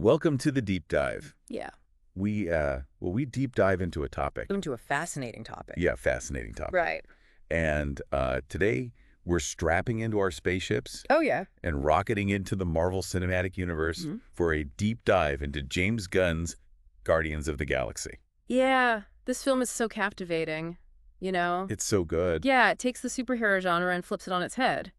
Welcome to the deep dive. Yeah. We deep dive into a topic. Into a fascinating topic. Yeah, fascinating topic. Right. And today we're strapping into our spaceships. Oh, yeah. And rocketing into the Marvel Cinematic Universe for a deep dive into James Gunn's Guardians of the Galaxy. Yeah. This film is so captivating, you know? It's so good. Yeah, it takes the superhero genre and flips it on its head.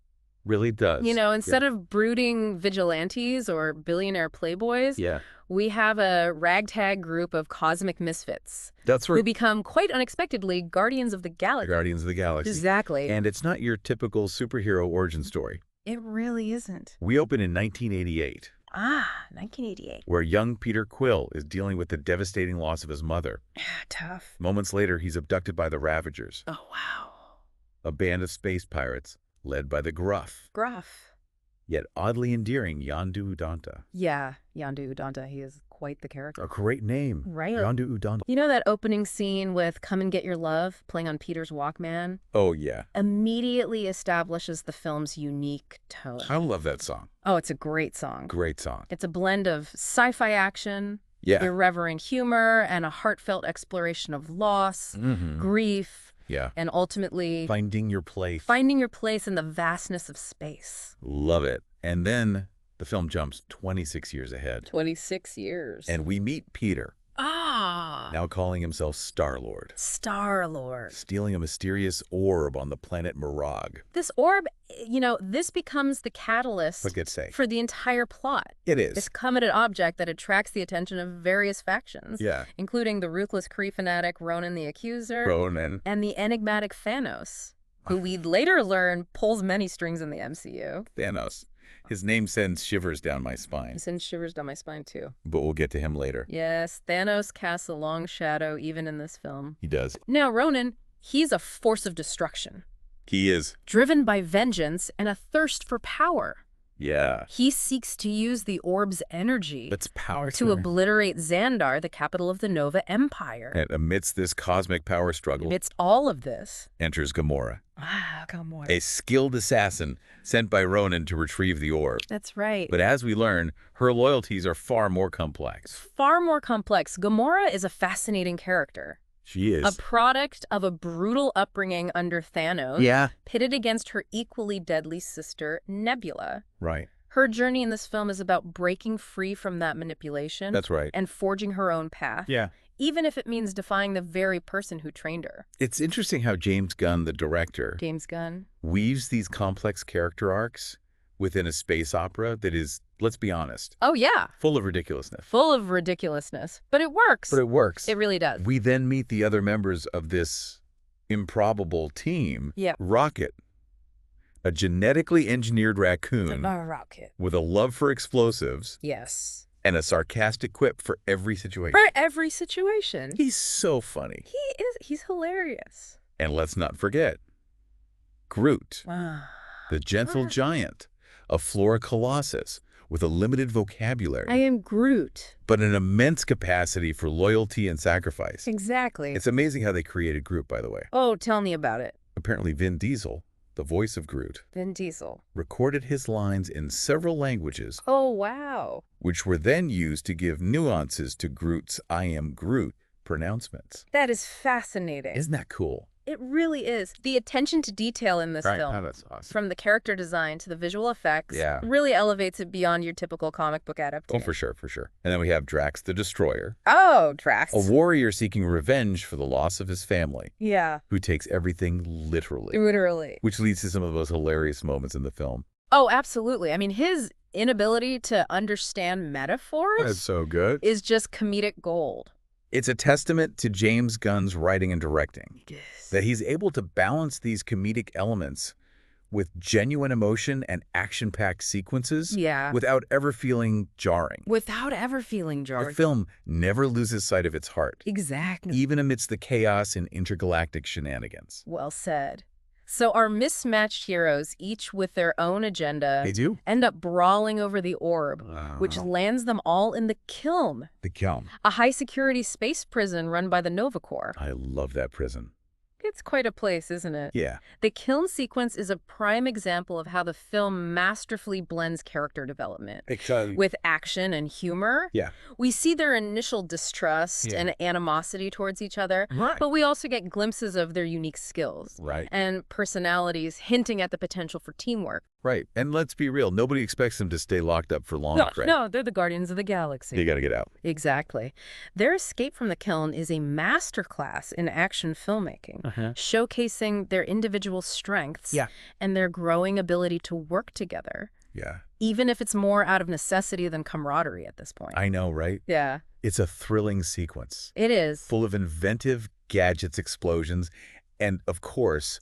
Really does. You know, instead of brooding vigilantes or billionaire playboys, we have a ragtag group of cosmic misfits. That's right. Who become quite unexpectedly Guardians of the Galaxy. Guardians of the Galaxy. Exactly. And it's not your typical superhero origin story. It really isn't. We open in 1988. 1988. Where young Peter Quill is dealing with the devastating loss of his mother. Tough. Moments later, he's abducted by the Ravagers. Oh, wow. A band of space pirates led by the gruff, yet oddly endearing Yondu Udonta. Yeah, Yondu Udonta. He is quite the character. A great name. Right. Yondu Udonta. You know that opening scene with Come and Get Your Love playing on Peter's Walkman? Oh, yeah. Immediately establishes the film's unique tone. I love that song. Oh, it's a great song. Great song. It's a blend of sci-fi action, irreverent humor, and a heartfelt exploration of loss, grief, and ultimately finding your place. Finding your place in the vastness of space. Love it. And then the film jumps 26 years ahead. 26 years. And we meet Peter. Now calling himself Star-Lord. Star-Lord. Stealing a mysterious orb on the planet Mirage. This orb, you know, this becomes the catalyst for the entire plot. It is. This coveted object that attracts the attention of various factions. Yeah. Including the ruthless Kree fanatic Ronan the Accuser. Ronan. And the enigmatic Thanos, who we'd later learn pulls many strings in the MCU. Thanos. His name sends shivers down my spine. It sends shivers down my spine, too. But we'll get to him later. Yes, Thanos casts a long shadow even in this film. He does. Now, Ronan, he's a force of destruction. He is. Driven by vengeance and a thirst for power. Yeah. He seeks to use the orb's energy its power to obliterate Xandar, the capital of the Nova Empire. And amidst this cosmic power struggle, amidst all of this, enters Gamora. Gamora. A skilled assassin sent by Ronan to retrieve the orb. That's right. But as we learn, her loyalties are far more complex. Far more complex. Gamora is a fascinating character. She is. A product of a brutal upbringing under Thanos, pitted against her equally deadly sister, Nebula. Right. Her journey in this film is about breaking free from that manipulation. That's right. And forging her own path. Yeah. Even if it means defying the very person who trained her. It's interesting how James Gunn, the director, weaves these complex character arcs within a space opera that is, let's be honest. Oh, yeah. Full of ridiculousness. Full of ridiculousness. But it works. But it works. It really does. We then meet the other members of this improbable team. Rocket. A genetically engineered raccoon. Rocket. With a love for explosives. Yes. And a sarcastic quip for every situation. For every situation. He's so funny. He's hilarious. And let's not forget, Groot. The gentle giant. A flora colossus with a limited vocabulary. I am Groot. But an immense capacity for loyalty and sacrifice. Exactly. It's amazing how they created Groot, by the way. Oh, tell me about it. Apparently Vin Diesel, the voice of Groot, recorded his lines in several languages. Oh, wow. Which were then used to give nuances to Groot's I am Groot pronouncements. That is fascinating. Isn't that cool? It really is. The attention to detail in this film, that's awesome. From the character design to the visual effects, really elevates it beyond your typical comic book adaptation. Oh, for sure, for sure. And then we have Drax the Destroyer. Oh, Drax. A warrior seeking revenge for the loss of his family. Yeah. Who takes everything literally. Literally. Which leads to some of the most hilarious moments in the film. Oh, absolutely. I mean, his inability to understand metaphors That's so good. Is just comedic gold. It's a testament to James Gunn's writing and directing. That he's able to balance these comedic elements with genuine emotion and action-packed sequences without ever feeling jarring. The film never loses sight of its heart. Exactly. Even amidst the chaos and intergalactic shenanigans. Well said. So our mismatched heroes, each with their own agenda, end up brawling over the orb, which lands them all in the Kiln. The Kiln. A high-security space prison run by the Nova Corps. I love that prison. It's quite a place, isn't it? Yeah. The kiln sequence is a prime example of how the film masterfully blends character development with action and humor. Yeah. We see their initial distrust and animosity towards each other, but we also get glimpses of their unique skills and personalities hinting at the potential for teamwork. Right. And let's be real, nobody expects them to stay locked up for long. No, they're the Guardians of the Galaxy. They got to get out. Exactly. Their escape from the kiln is a masterclass in action filmmaking, showcasing their individual strengths and their growing ability to work together. Yeah. Even if it's more out of necessity than camaraderie at this point. I know, right? Yeah. It's a thrilling sequence. It is. Full of inventive gadgets, explosions, and, of course,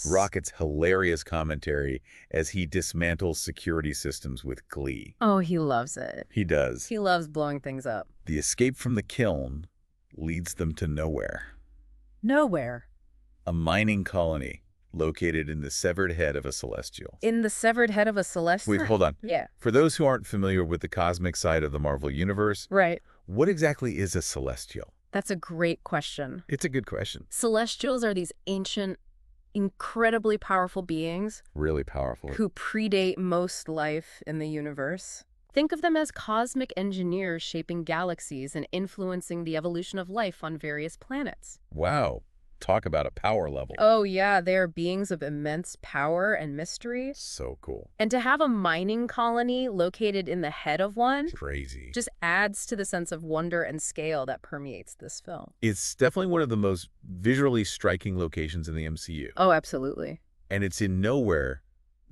Rocket's hilarious commentary as he dismantles security systems with glee. Oh, he loves it. He does. He loves blowing things up. The escape from the kiln leads them to nowhere. Nowhere. A mining colony located in the severed head of a celestial. In the severed head of a celestial? Wait, hold on. Yeah. For those who aren't familiar with the cosmic side of the Marvel Universe, what exactly is a celestial? That's a great question. It's a good question. Celestials are these ancient, incredibly powerful beings. Really powerful. Who predate most life in the universe. Think of them as cosmic engineers shaping galaxies and influencing the evolution of life on various planets. Wow. Talk about a power level. Oh, yeah. They are beings of immense power and mystery. So cool. And to have a mining colony located in the head of one crazy just adds to the sense of wonder and scale that permeates this film. It's definitely one of the most visually striking locations in the MCU. Oh, absolutely. And it's in Nowhere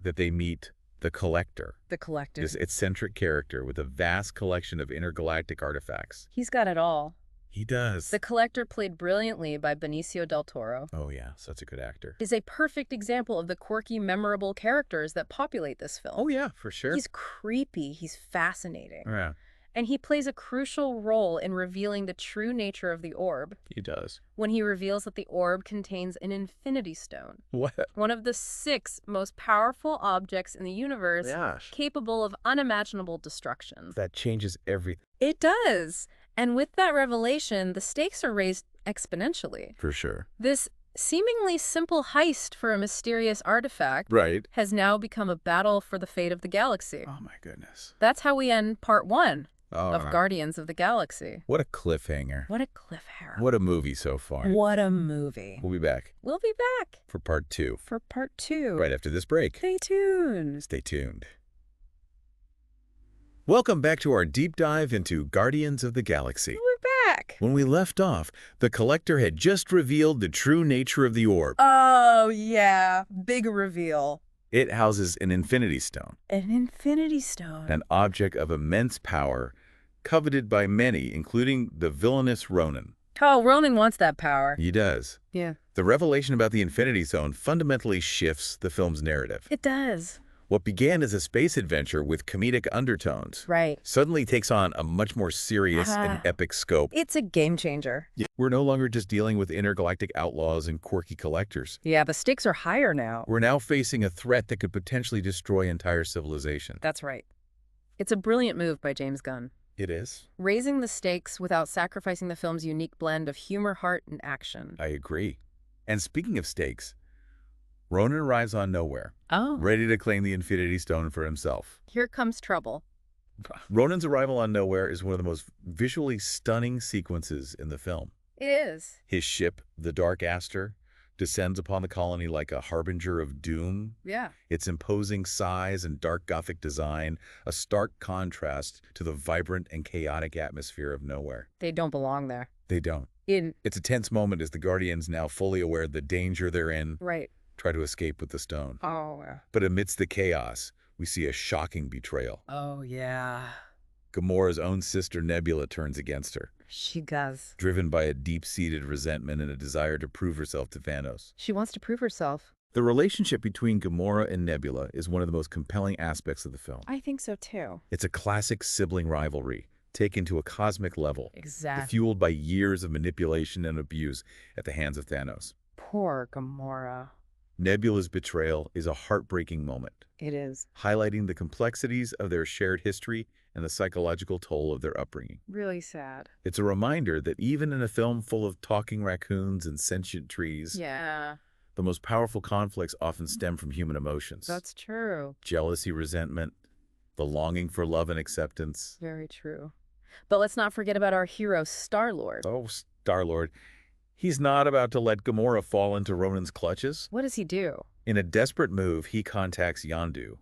that they meet the Collector. The Collector. This eccentric character with a vast collection of intergalactic artifacts. He's got it all. He does. The Collector, played brilliantly by Benicio del Toro. Oh, yeah. Such a good actor. Is a perfect example of the quirky, memorable characters that populate this film. Oh, yeah, for sure. He's creepy. He's fascinating. Yeah. And he plays a crucial role in revealing the true nature of the orb. He does. When he reveals that the orb contains an infinity stone. What? One of the 6 most powerful objects in the universe, capable of unimaginable destructions. That changes everything. It does. And with that revelation, the stakes are raised exponentially. For sure. This seemingly simple heist for a mysterious artifact has now become a battle for the fate of the galaxy. Oh, my goodness. That's how we end part 1 of Guardians of the Galaxy. What a cliffhanger. What a cliffhanger. What a movie so far. What a movie. We'll be back. We'll be back. For part 2. For part 2. Right after this break. Stay tuned. Stay tuned. Welcome back to our deep dive into Guardians of the Galaxy. We're back. When we left off, the Collector had just revealed the true nature of the orb. Oh, yeah. Big reveal. It houses an Infinity Stone. An Infinity Stone. An object of immense power, coveted by many, including the villainous Ronan. Oh, Ronan wants that power. He does. Yeah. The revelation about the Infinity Stone fundamentally shifts the film's narrative. It does. What began as a space adventure with comedic undertones suddenly takes on a much more serious and epic scope. It's a game changer. We're no longer just dealing with intergalactic outlaws and quirky collectors. Yeah, the stakes are higher now. We're now facing a threat that could potentially destroy entire civilization. That's right. It's a brilliant move by James Gunn. It is. Raising the stakes without sacrificing the film's unique blend of humor, heart, and action. I agree. And speaking of stakes, Ronan arrives on Nowhere, ready to claim the Infinity Stone for himself. Here comes trouble. Ronan's arrival on Nowhere is one of the most visually stunning sequences in the film. It is. His ship, the Dark Aster, descends upon the colony like a harbinger of doom. Yeah. Its imposing size and dark Gothic design, a stark contrast to the vibrant and chaotic atmosphere of Nowhere. They don't belong there. They don't. It's a tense moment as the Guardians, now fully aware of the danger they're in, try to escape with the stone. Oh. But amidst the chaos, we see a shocking betrayal. Oh, yeah. Gamora's own sister Nebula turns against her. She does. Driven by a deep-seated resentment and a desire to prove herself to Thanos. She wants to prove herself. The relationship between Gamora and Nebula is one of the most compelling aspects of the film. I think so, too. It's a classic sibling rivalry, taken to a cosmic level. Exactly. Fueled by years of manipulation and abuse at the hands of Thanos. Poor Gamora. Nebula's betrayal is a heartbreaking moment. It is. Highlighting the complexities of their shared history and the psychological toll of their upbringing. Really sad. It's a reminder that even in a film full of talking raccoons and sentient trees, the most powerful conflicts often stem from human emotions. That's true. Jealousy, resentment, the longing for love and acceptance. Very true. But let's not forget about our hero, Star-Lord. Oh, Star-Lord. He's not about to let Gamora fall into Ronan's clutches. What does he do? In a desperate move, he contacts Yondu,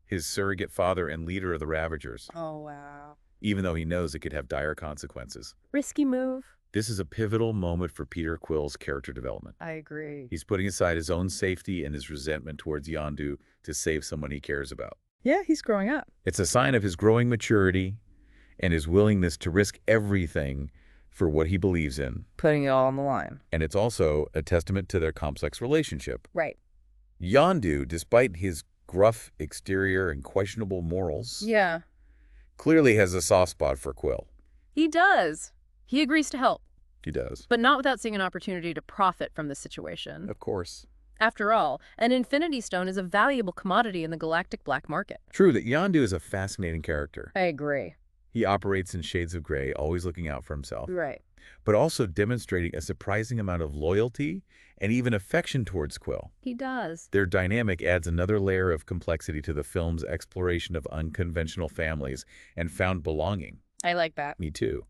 his surrogate father and leader of the Ravagers. Oh, wow. Even though he knows it could have dire consequences. Risky move. This is a pivotal moment for Peter Quill's character development. I agree. He's putting aside his own safety and his resentment towards Yondu to save someone he cares about. Yeah, he's growing up. It's a sign of his growing maturity and his willingness to risk everything for what he believes in. Putting it all on the line. And it's also a testament to their complex relationship. Right. Yondu, despite his gruff exterior and questionable morals, clearly has a soft spot for Quill. He does. He agrees to help. He does. But not without seeing an opportunity to profit from the situation. Of course. After all, an Infinity Stone is a valuable commodity in the galactic black market. True that Yondu is a fascinating character. I agree. He operates in shades of gray, always looking out for himself. Right. But also demonstrating a surprising amount of loyalty and even affection towards Quill. He does. Their dynamic adds another layer of complexity to the film's exploration of unconventional families and found belonging. I like that. Me too.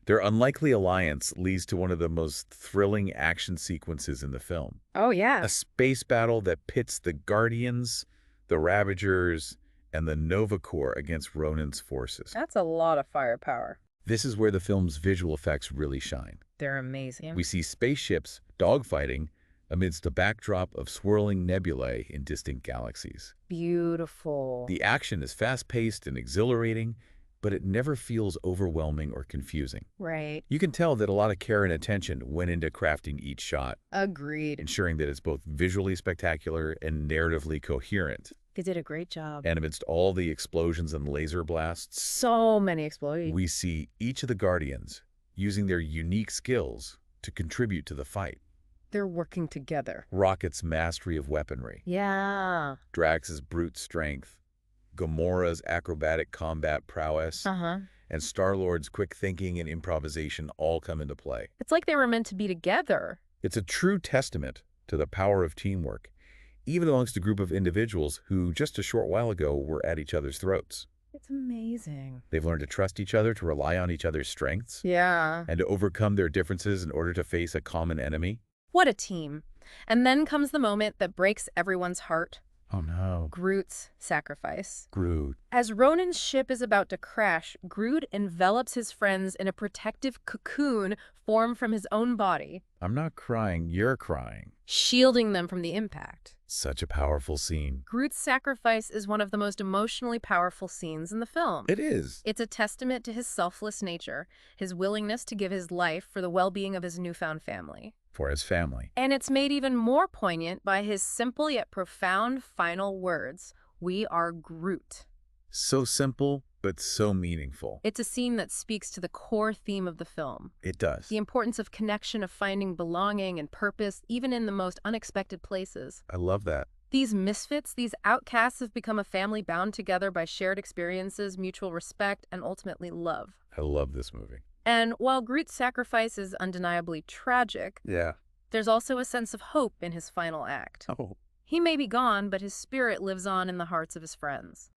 Their unlikely alliance leads to one of the most thrilling action sequences in the film. Oh, yeah. A space battle that pits the Guardians, the Ravagers, and the Nova Corps against Ronan's forces. That's a lot of firepower. This is where the film's visual effects really shine. They're amazing. We see spaceships dogfighting amidst a backdrop of swirling nebulae in distant galaxies. Beautiful. The action is fast-paced and exhilarating, but it never feels overwhelming or confusing. Right. You can tell that a lot of care and attention went into crafting each shot. Agreed. Ensuring that it's both visually spectacular and narratively coherent. They did a great job. And amidst all the explosions and laser blasts, so many explosions, we see each of the Guardians using their unique skills to contribute to the fight. They're working together. Rocket's mastery of weaponry. Yeah. Drax's brute strength. Gamora's acrobatic combat prowess. And Star-Lord's quick thinking and improvisation all come into play. It's like they were meant to be together. It's a true testament to the power of teamwork, even amongst a group of individuals who just a short while ago were at each other's throats. It's amazing. They've learned to trust each other, to rely on each other's strengths. Yeah. And to overcome their differences in order to face a common enemy. What a team. And then comes the moment that breaks everyone's heart. Oh no. Groot's sacrifice. Groot. As Ronan's ship is about to crash, Groot envelops his friends in a protective cocoon formed from his own body. I'm not crying, you're crying. Shielding them from the impact. Such a powerful scene. Groot's sacrifice is one of the most emotionally powerful scenes in the film. It is. It's a testament to his selfless nature, his willingness to give his life for the well-being of his newfound family. For his family. And it's made even more poignant by his simple yet profound final words, "We are Groot." So simple, but so meaningful. It's a scene that speaks to the core theme of the film. It does. The importance of connection, of finding belonging and purpose, even in the most unexpected places. I love that. These misfits, these outcasts have become a family bound together by shared experiences, mutual respect, and ultimately love. I love this movie. And while Groot's sacrifice is undeniably tragic, there's also a sense of hope in his final act. Oh. He may be gone, but his spirit lives on in the hearts of his friends.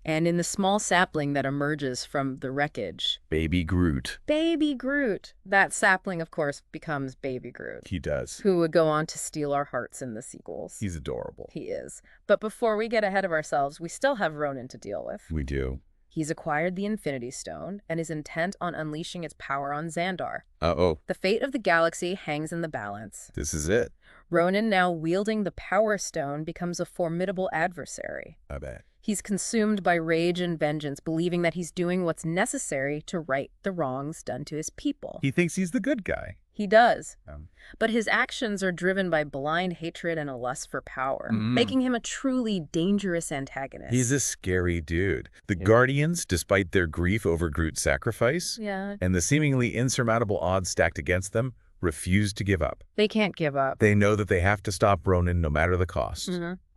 And in the small sapling that emerges from the wreckage. Baby Groot. Baby Groot. That sapling, of course, becomes Baby Groot. He does. Who would go on to steal our hearts in the sequels. He's adorable. He is. But before we get ahead of ourselves, we still have Ronan to deal with. We do. He's acquired the Infinity Stone and is intent on unleashing its power on Xandar. Uh-oh. The fate of the galaxy hangs in the balance. This is it. Ronan, now wielding the Power Stone, becomes a formidable adversary. I bet. He's consumed by rage and vengeance, believing that he's doing what's necessary to right the wrongs done to his people. He thinks he's the good guy. He does. But his actions are driven by blind hatred and a lust for power, making him a truly dangerous antagonist. He's a scary dude. The Guardians, despite their grief over Groot's sacrifice, and the seemingly insurmountable odds stacked against them, refuse to give up. They can't give up. They know that they have to stop Ronan no matter the cost.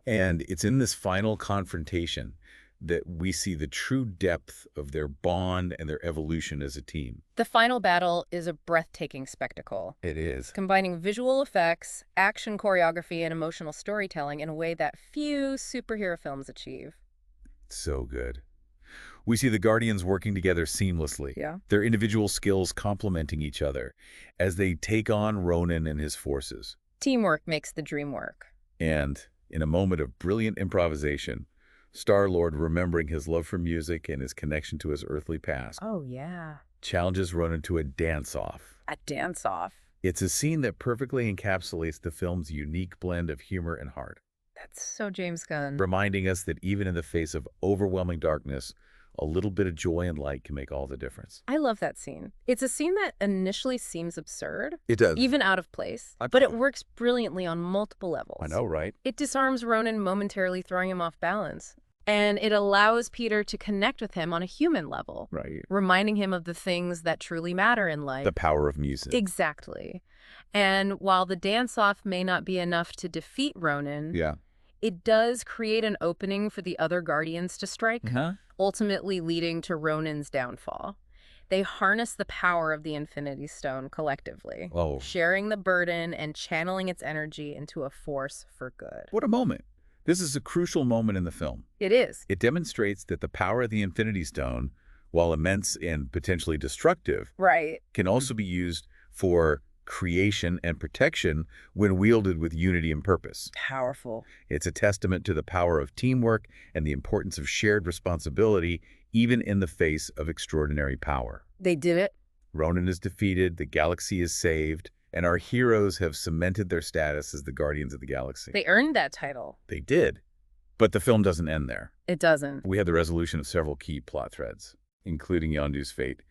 And it's in this final confrontation that we see the true depth of their bond and their evolution as a team. The final battle is a breathtaking spectacle. It is. Combining visual effects, action choreography, and emotional storytelling in a way that few superhero films achieve. So good. We see the Guardians working together seamlessly, their individual skills complementing each other as they take on Ronan and his forces. Teamwork makes the dream work. And in a moment of brilliant improvisation, Star-Lord, remembering his love for music and his connection to his earthly past, challenges Ronan to a dance-off. A dance-off? It's a scene that perfectly encapsulates the film's unique blend of humor and heart. That's so James Gunn. Reminding us that even in the face of overwhelming darkness, a little bit of joy and light can make all the difference. I love that scene. It's a scene that initially seems absurd. It does. Even out of place. But it works brilliantly on multiple levels. I know, right? It disarms Ronan, momentarily throwing him off balance. And it allows Peter to connect with him on a human level. Right. Reminding him of the things that truly matter in life. The power of music. Exactly. And while the dance-off may not be enough to defeat Ronan, it does create an opening for the other Guardians to strike, ultimately leading to Ronan's downfall. They harness the power of the Infinity Stone collectively, sharing the burden and channeling its energy into a force for good. What a moment. This is a crucial moment in the film. It is. It demonstrates that the power of the Infinity Stone, while immense and potentially destructive, can also be used for creation and protection when wielded with unity and purpose. Powerful. It's a testament to the power of teamwork and the importance of shared responsibility, even in the face of extraordinary power. They did it. Ronan is defeated, the galaxy is saved, and our heroes have cemented their status as the Guardians of the Galaxy. They earned that title. They did. But the film doesn't end there. It doesn't. We have the resolution of several key plot threads, including Yondu's fate,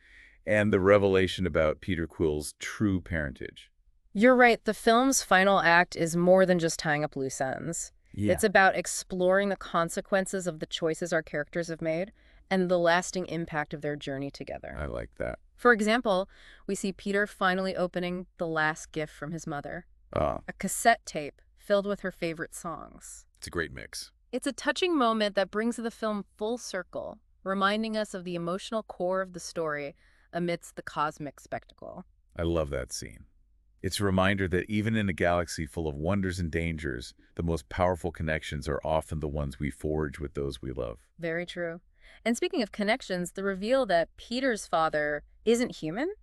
and the revelation about Peter Quill's true parentage. You're right. The film's final act is more than just tying up loose ends. It's about exploring the consequences of the choices our characters have made and the lasting impact of their journey together. I like that. For example, we see Peter finally opening the last gift from his mother, a cassette tape filled with her favorite songs. It's a great mix. It's a touching moment that brings the film full circle, reminding us of the emotional core of the story amidst the cosmic spectacle. I love that scene. It's a reminder that even in a galaxy full of wonders and dangers, the most powerful connections are often the ones we forge with those we love. Very true. And speaking of connections, the reveal that Peter's father isn't human,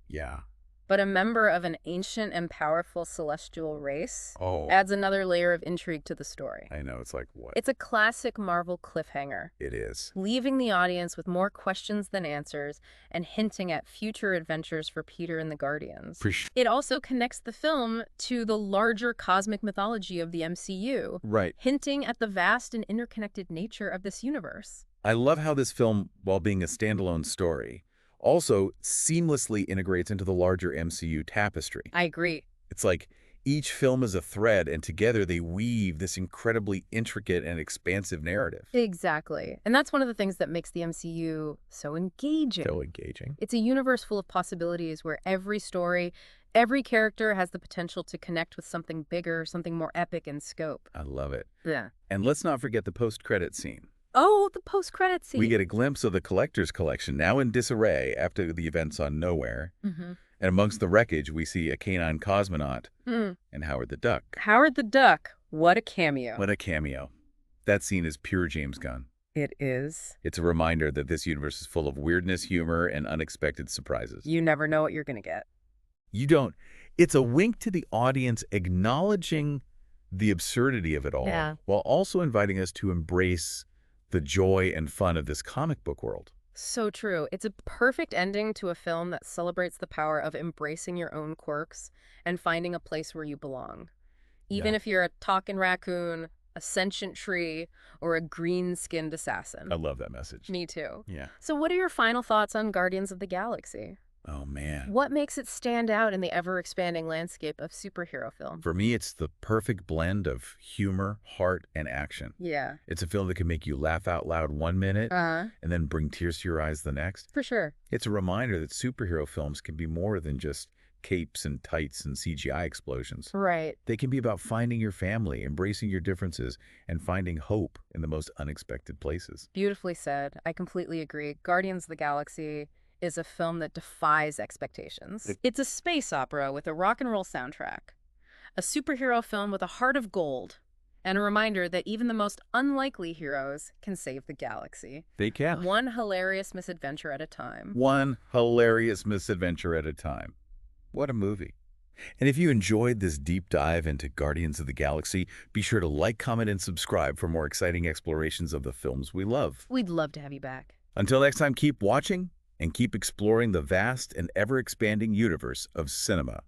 but a member of an ancient and powerful celestial race, adds another layer of intrigue to the story. I know, it's like, what? It's a classic Marvel cliffhanger. It is. Leaving the audience with more questions than answers and hinting at future adventures for Peter and the Guardians. It also connects the film to the larger cosmic mythology of the MCU, hinting at the vast and interconnected nature of this universe. I love how this film, while being a standalone story, also seamlessly integrates into the larger MCU tapestry. I agree. It's like each film is a thread, and together they weave this incredibly intricate and expansive narrative. Exactly. And that's one of the things that makes the MCU so engaging. So engaging. It's a universe full of possibilities where every story, every character has the potential to connect with something bigger, something more epic in scope. I love it. Yeah. And let's not forget the post-credit scene. Oh, the post-credit scene. We get a glimpse of the collector's collection, now in disarray after the events on Nowhere. And amongst the wreckage, we see a canine cosmonaut and Howard the Duck. Howard the Duck. What a cameo. What a cameo. That scene is pure James Gunn. It is. It's a reminder that this universe is full of weirdness, humor, and unexpected surprises. You never know what you're going to get. You don't. It's a wink to the audience acknowledging the absurdity of it all, while also inviting us to embrace the joy and fun of this comic book world. So true. It's a perfect ending to a film that celebrates the power of embracing your own quirks and finding a place where you belong. Even if you're a talking raccoon, a sentient tree, or a green-skinned assassin. I love that message. Me too. Yeah. So what are your final thoughts on Guardians of the Galaxy? Oh, man. What makes it stand out in the ever-expanding landscape of superhero film? For me, it's the perfect blend of humor, heart, and action. Yeah. It's a film that can make you laugh out loud one minute and then bring tears to your eyes the next. For sure. It's a reminder that superhero films can be more than just capes and tights and CGI explosions. Right. They can be about finding your family, embracing your differences, and finding hope in the most unexpected places. Beautifully said. I completely agree. Guardians of the Galaxy is a film that defies expectations. It's a space opera with a rock and roll soundtrack, a superhero film with a heart of gold, and a reminder that even the most unlikely heroes can save the galaxy. They can. One hilarious misadventure at a time. One hilarious misadventure at a time. What a movie. And if you enjoyed this deep dive into Guardians of the Galaxy, be sure to like, comment, and subscribe for more exciting explorations of the films we love. We'd love to have you back. Until next time, keep watching and keep exploring the vast and ever-expanding universe of cinema.